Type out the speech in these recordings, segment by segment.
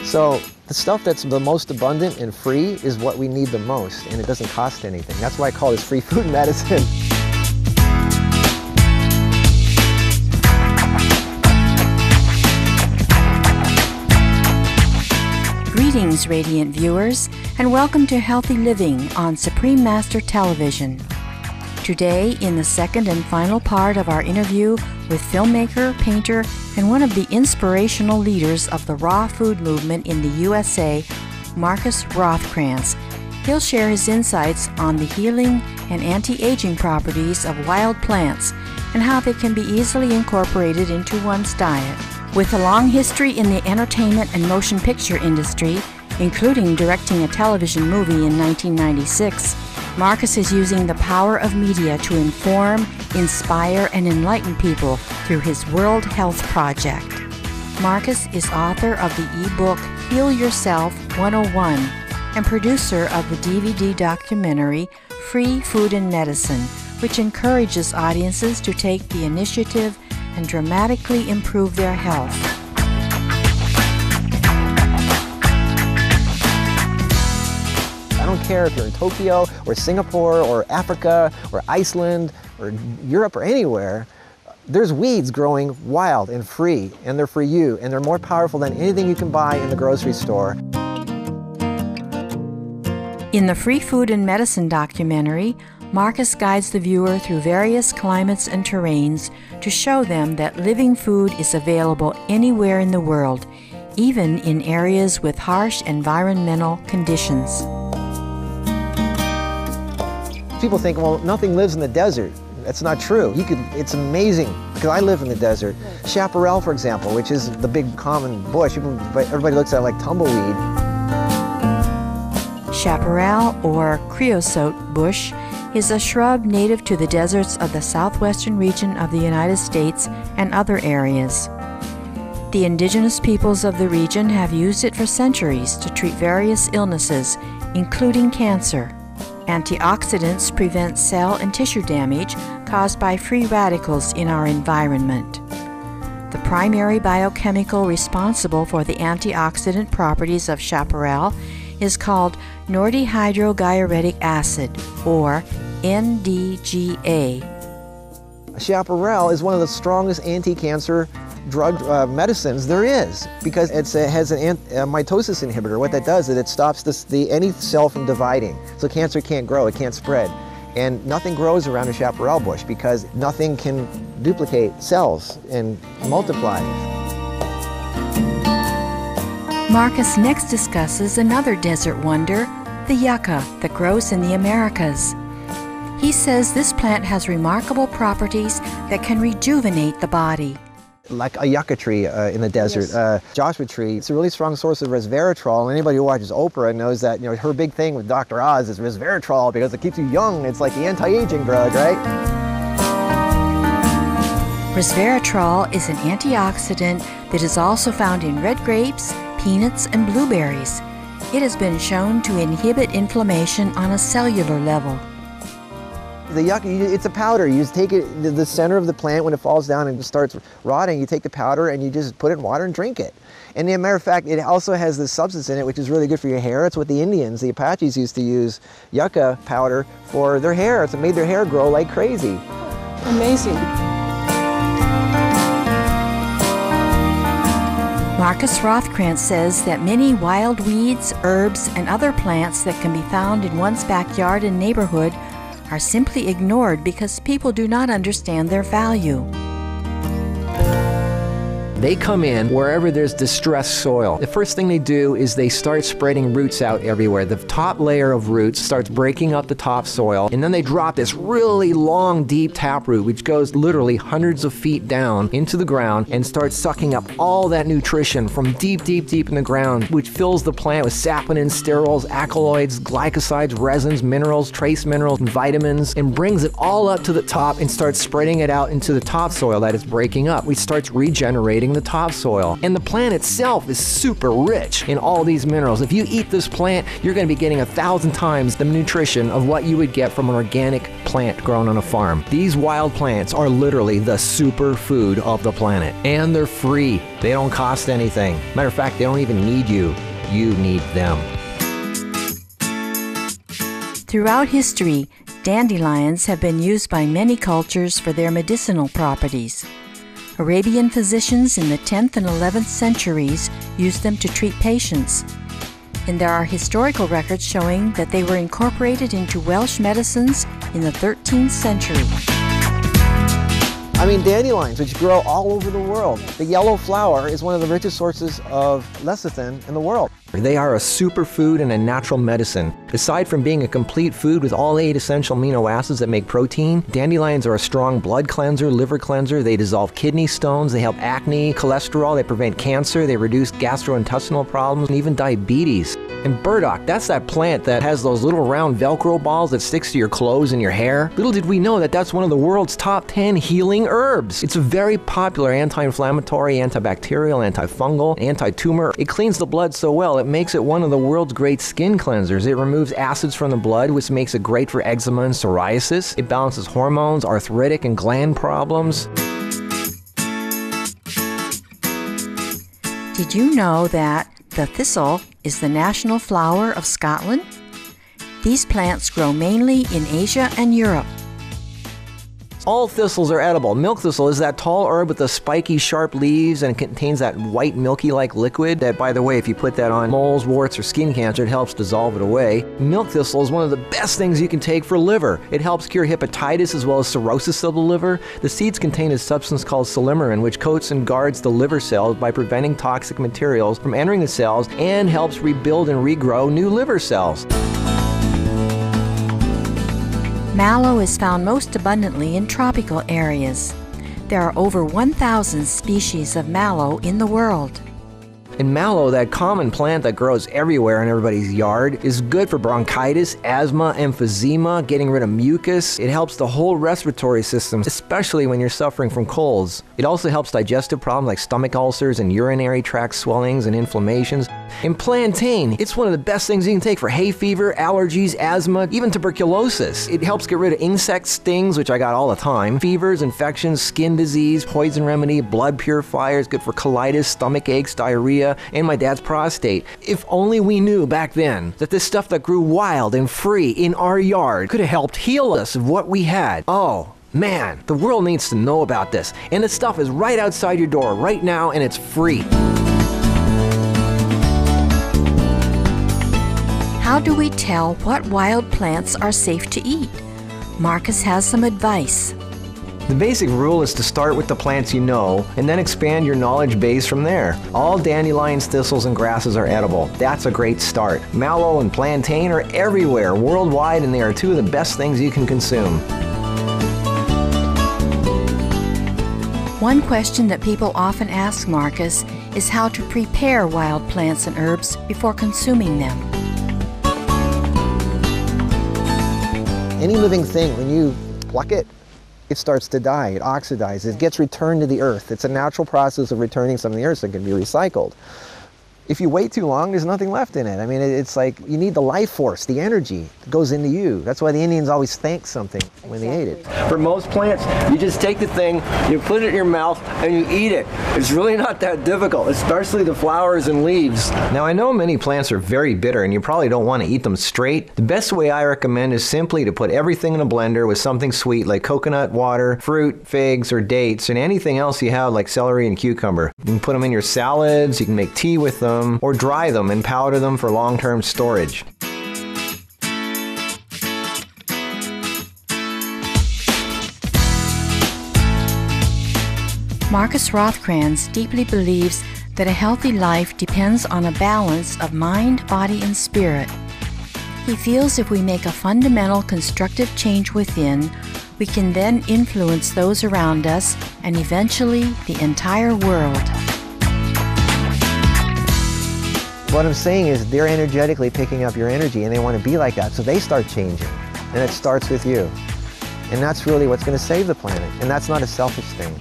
So the stuff that's the most abundant and free is what we need the most, and it doesn't cost anything. That's why I call this free food medicine. Greetings, radiant viewers, and welcome to Healthy Living on Supreme Master Television. Today, in the second and final part of our interview with filmmaker, painter, and one of the inspirational leaders of the raw food movement in the USA, Marcus Rothkrantz, he'll share his insights on the healing and anti-aging properties of wild plants and how they can be easily incorporated into one's diet. With a long history in the entertainment and motion picture industry, including directing a television movie in 1996, Marcus is using the power of media to inform, inspire, and enlighten people through his World Health Project. Marcus is author of the ebook Heal Yourself 101 and producer of the DVD documentary Free Food and Medicine, which encourages audiences to take the initiative and dramatically improve their health. I don't care if you're in Tokyo or Singapore or Africa or Iceland or Europe or anywhere, there's weeds growing wild and free, and they're for you, and they're more powerful than anything you can buy in the grocery store. In the Free Food and Medicine documentary, Marcus guides the viewer through various climates and terrains to show them that living food is available anywhere in the world, even in areas with harsh environmental conditions. People think, well, nothing lives in the desert. That's not true. It's amazing, because I live in the desert. Chaparral, for example, which is the big common bush, everybody looks at it like tumbleweed. Chaparral, or creosote bush, is a shrub native to the deserts of the southwestern region of the United States and other areas. The indigenous peoples of the region have used it for centuries to treat various illnesses, including cancer. Antioxidants prevent cell and tissue damage caused by free radicals in our environment. The primary biochemical responsible for the antioxidant properties of chaparral is called nordehydradiuretic acid, or NDGA. Chaparral is one of the strongest anti-cancer drug medicines there is, because it has a mitosis inhibitor. What that does is it stops any cell from dividing, so cancer can't grow, it can't spread. And nothing grows around a chaparral bush because nothing can duplicate cells and multiply. Marcus next discusses another desert wonder, the yucca that grows in the Americas. He says this plant has remarkable properties that can rejuvenate the body. Like a yucca tree in the desert, yes. Joshua tree. It's a really strong source of resveratrol. Anybody who watches Oprah knows that, you know, her big thing with Dr. Oz is resveratrol because it keeps you young. It's like the anti-aging drug, right? Resveratrol is an antioxidant that is also found in red grapes, peanuts, and blueberries. It has been shown to inhibit inflammation on a cellular level. The yucca, it's a powder. You just take it, the center of the plant, when it falls down and starts rotting, you take the powder and you just put it in water and drink it. And as a matter of fact, it also has this substance in it which is really good for your hair. It's what the Indians, the Apaches, used to use yucca powder for their hair. It made their hair grow like crazy. Amazing. Marcus Rothkrantz says that many wild weeds, herbs, and other plants that can be found in one's backyard and neighborhood are simply ignored because people do not understand their value. They come in wherever there's distressed soil. The first thing they do is they start spreading roots out everywhere. The top layer of roots starts breaking up the topsoil, and then they drop this really long, deep taproot, which goes literally hundreds of feet down into the ground and starts sucking up all that nutrition from deep, deep, deep in the ground, which fills the plant with saponins, sterols, alkaloids, glycosides, resins, minerals, trace minerals, and vitamins, and brings it all up to the top and starts spreading it out into the topsoil that it's breaking up, which starts regenerating irrigating the topsoil. And the plant itself is super rich in all these minerals. If you eat this plant, you're going to be getting 1,000 times the nutrition of what you would get from an organic plant grown on a farm. These wild plants are literally the superfood of the planet. And they're free. They don't cost anything. Matter of fact, they don't even need you. You need them. Throughout history, dandelions have been used by many cultures for their medicinal properties. Arabian physicians in the 10th and 11th centuries used them to treat patients. And there are historical records showing that they were incorporated into Welsh medicines in the 13th century. I mean, dandelions, which grow all over the world. The yellow flower is one of the richest sources of lecithin in the world. They are a superfood and a natural medicine. Aside from being a complete food with all 8 essential amino acids that make protein, dandelions are a strong blood cleanser, liver cleanser. They dissolve kidney stones, they help acne, cholesterol, they prevent cancer, they reduce gastrointestinal problems, and even diabetes. And burdock, that's that plant that has those little round Velcro balls that sticks to your clothes and your hair. Little did we know that that's one of the world's top 10 healing herbs. It's a very popular anti-inflammatory, antibacterial, antifungal, anti-tumor. It cleans the blood so well, it makes it one of the world's great skin cleansers. It removes acids from the blood, which makes it great for eczema and psoriasis. It balances hormones, arthritic, and gland problems. Did you know that the thistle is the national flower of Scotland? These plants grow mainly in Asia and Europe. All thistles are edible. Milk thistle is that tall herb with the spiky, sharp leaves, and it contains that white, milky-like liquid that, by the way, if you put that on moles, warts, or skin cancer, it helps dissolve it away. Milk thistle is one of the best things you can take for liver. It helps cure hepatitis as well as cirrhosis of the liver. The seeds contain a substance called silymarin, which coats and guards the liver cells by preventing toxic materials from entering the cells and helps rebuild and regrow new liver cells. Mallow is found most abundantly in tropical areas. There are over 1,000 species of mallow in the world. And mallow, that common plant that grows everywhere in everybody's yard, is good for bronchitis, asthma, emphysema, getting rid of mucus. It helps the whole respiratory system, especially when you're suffering from colds. It also helps digestive problems like stomach ulcers and urinary tract swellings and inflammations. And plantain, it's one of the best things you can take for hay fever, allergies, asthma, even tuberculosis. It helps get rid of insect stings, which I got all the time, fevers, infections, skin disease, poison remedy, blood purifier, it's good for colitis, stomach aches, diarrhea, and my dad's prostate. If only we knew back then that this stuff that grew wild and free in our yard could have helped heal us of what we had. Oh, man, the world needs to know about this. And this stuff is right outside your door right now, and it's free. How do we tell what wild plants are safe to eat? Marcus has some advice. The basic rule is to start with the plants you know and then expand your knowledge base from there. All dandelions, thistles, and grasses are edible. That's a great start. Mallow and plantain are everywhere worldwide, and they are two of the best things you can consume. One question that people often ask Marcus is how to prepare wild plants and herbs before consuming them. Any living thing, when you pluck it, it starts to die, it oxidizes, it gets returned to the earth. It's a natural process of returning some of the earth that can be recycled. If you wait too long, there's nothing left in it. I mean, it's like you need the life force, the energy that goes into you. That's why the Indians always thanked something when they ate it. For most plants, you just take the thing, you put it in your mouth, and you eat it. It's really not that difficult, especially the flowers and leaves. Now, I know many plants are very bitter, and you probably don't want to eat them straight. The best way I recommend is simply to put everything in a blender with something sweet like coconut water, fruit, figs, or dates, and anything else you have like celery and cucumber. You can put them in your salads, you can make tea with them, or dry them and powder them for long-term storage. Marcus Rothkranz deeply believes that a healthy life depends on a balance of mind, body, and spirit. He feels if we make a fundamental constructive change within, we can then influence those around us and eventually the entire world. What I'm saying is they're energetically picking up your energy and they want to be like that, so they start changing. And it starts with you. And that's really what's going to save the planet. And that's not a selfish thing.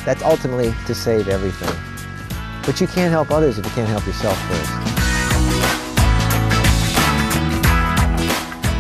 That's ultimately to save everything. But you can't help others if you can't help yourself first.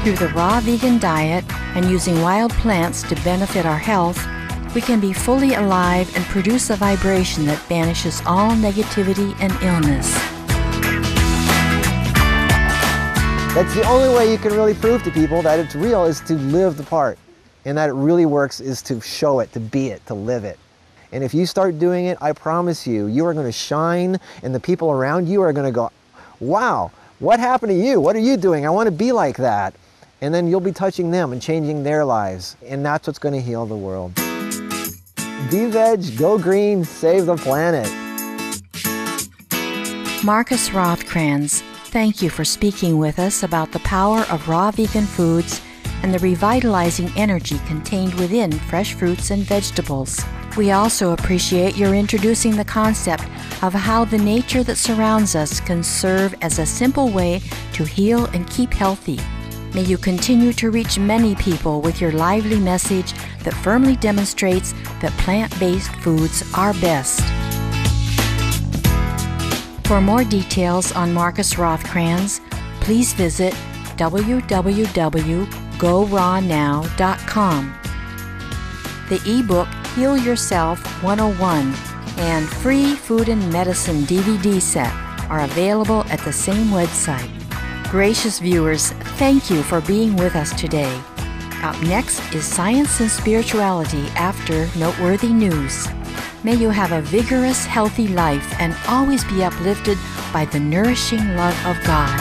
Through the raw vegan diet and using wild plants to benefit our health, we can be fully alive and produce a vibration that banishes all negativity and illness. That's the only way you can really prove to people that it's real, is to live the part. And that it really works is to show it, to be it, to live it. And if you start doing it, I promise you, you are going to shine, and the people around you are going to go, wow, what happened to you? What are you doing? I want to be like that. And then you'll be touching them and changing their lives. And that's what's going to heal the world. Be veg, go green, save the planet. Marcus Rothkranz, thank you for speaking with us about the power of raw vegan foods and the revitalizing energy contained within fresh fruits and vegetables. We also appreciate your introducing the concept of how the nature that surrounds us can serve as a simple way to heal and keep healthy. May you continue to reach many people with your lively message that firmly demonstrates that plant-based foods are best. For more details on Marcus Rothkranz, please visit www.gorawnow.com. The ebook Heal Yourself 101 and free food and medicine DVD set are available at the same website. Gracious viewers, thank you for being with us today. Up next is Science and Spirituality after Noteworthy News. May you have a vigorous, healthy life and always be uplifted by the nourishing love of God.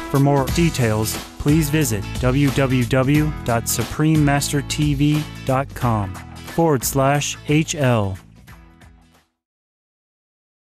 For more details, please visit www.suprememastertv.com/HL.